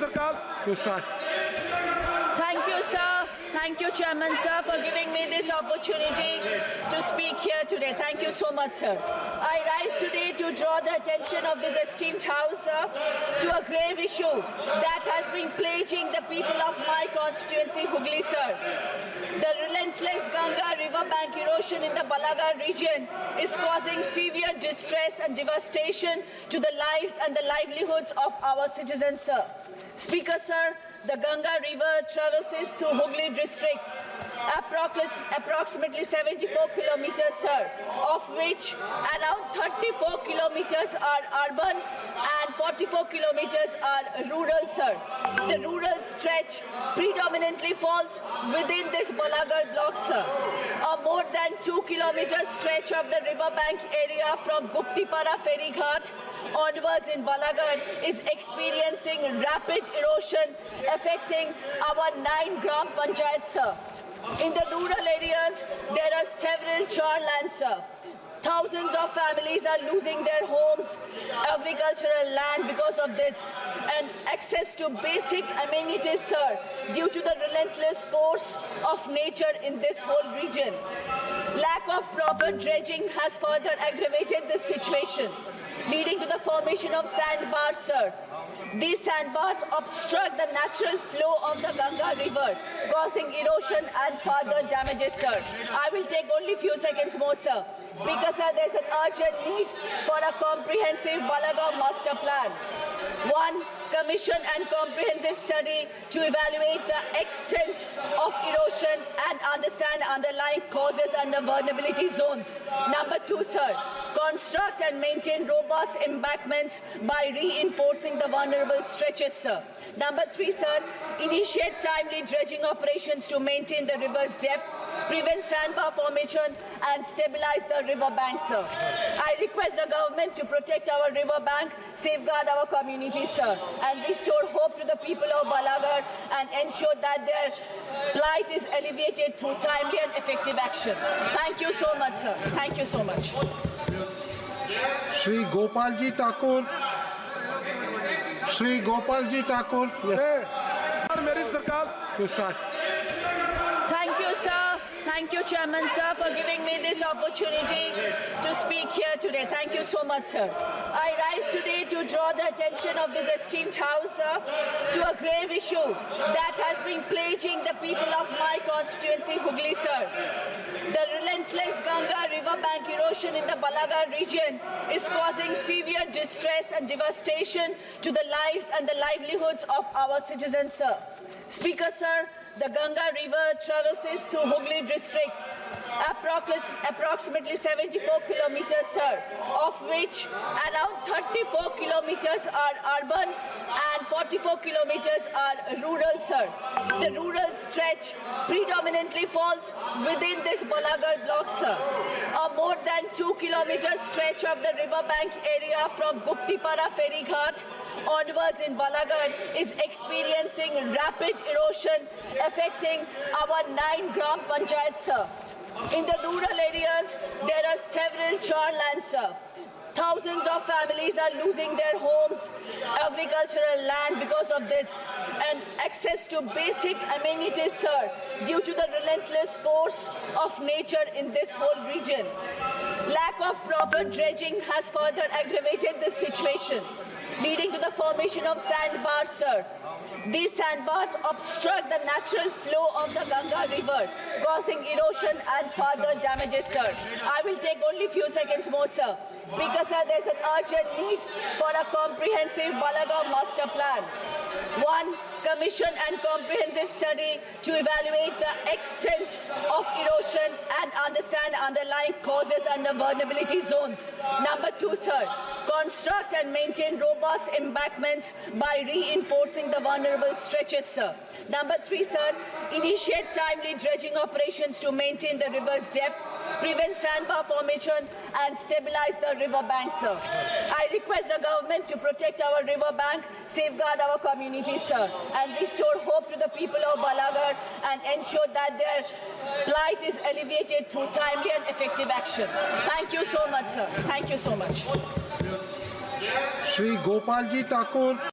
To start. Thank you, sir. Thank you, Chairman, sir, for giving me this opportunity to speak here today. Thank you so much, sir. I rise today to draw the attention of this esteemed House, sir, to a grave issue that has been plaguing the people of my constituency, Hooghly, sir. The relentless Ganga riverbank erosion in the Balaghar region is causing severe distress and devastation to the lives and the livelihoods of our citizens, sir. Speaker, sir, the Ganga River traverses through Hooghly districts, approximately 74 kilometers, sir, of which around 34 kilometers are urban and 44 kilometers are rural, sir. The rural stretch predominantly falls within this Balaghar block, sir. A more than 2 kilometer stretch of the riverbank area from Guptipara Ferry Ghat onwards in Balaghar is experiencing rapid erosion affecting our 9 Gram Panchayats, sir. In the rural areas, there are several char lands, sir. Thousands of families are losing their homes, agricultural land because of this, and access to basic amenities, sir, due to the relentless force of nature in this whole region. Lack of proper dredging has further aggravated this situation, leading to the formation of sandbars, sir. These sandbars obstruct the natural flow of the Ganga River, causing erosion and further damages, sir. I will take only few seconds more, sir. Speaker, sir, there's an urgent need for a comprehensive Balaghar master plan. One, commission and comprehensive study to evaluate the extent of erosion and understand underlying causes and the vulnerability zones. Number two, sir, construct and maintain robust embankments by reinforcing the vulnerable stretches, sir. Number three, sir, initiate timely dredging operations to maintain the river's depth, prevent sandbar formation and stabilize the river bank, sir. I request the government to protect our river bank, safeguard our communities, sir, and restore hope to the people of Balaghar and ensure that their plight is alleviated through timely and effective action. Thank you so much, sir. Thank you so much. Shri Gopalji Thakur. Shri Gopalji Thakur. Yes. To start. Thank you, sir. Thank you, Chairman, sir, for giving me this opportunity to speak here today. Thank you so much, sir. I rise today to draw the attention of this esteemed House, sir, to a grave issue that has been plaguing the people of my constituency, Hooghly, sir. The relentless Ganga riverbank erosion in the Balaghar region is causing severe distress and devastation to the lives and the livelihoods of our citizens, sir. Speaker, sir, the Ganga River traverses through Hooghly districts, approximately 74 kilometers, sir, of which around 34 kilometers are urban and 44 kilometers are rural, sir. The rural stretch predominantly falls within this Balaghar block, sir. A more than 2 kilometer stretch of the riverbank area from Guptipara Ferry Ghat onwards in Balaghar is experiencing rapid erosion affecting our 9 Gram Panchayats, sir. In the rural areas, there are several char lands, sir. Thousands of families are losing their homes, agricultural land because of this, and access to basic amenities, sir, due to the relentless force of nature in this whole region. Lack of proper dredging has further aggravated this situation, leading to the formation of sandbars, sir. These sandbars obstruct the natural flow of the Ganga River, causing erosion and further damages, sir. I will take only few seconds more, sir. Speaker, sir, there's an urgent need for a comprehensive Balaghar master plan. One, commission and comprehensive study to evaluate the extent of erosion and understand underlying causes and the vulnerability zones. Number two, sir, construct and maintain robust embankments by reinforcing the vulnerable stretches, sir. Number three, sir, initiate timely dredging operations to maintain the river's depth, prevent sandbar formation and stabilize the river bank, sir. I request the government to protect our river bank, safeguard our communities, sir, and restore hope to the people of Balaghar and ensure that their plight is alleviated through timely and effective action. Thank you so much, sir. Thank you so much. Shri Gopalji Thakur.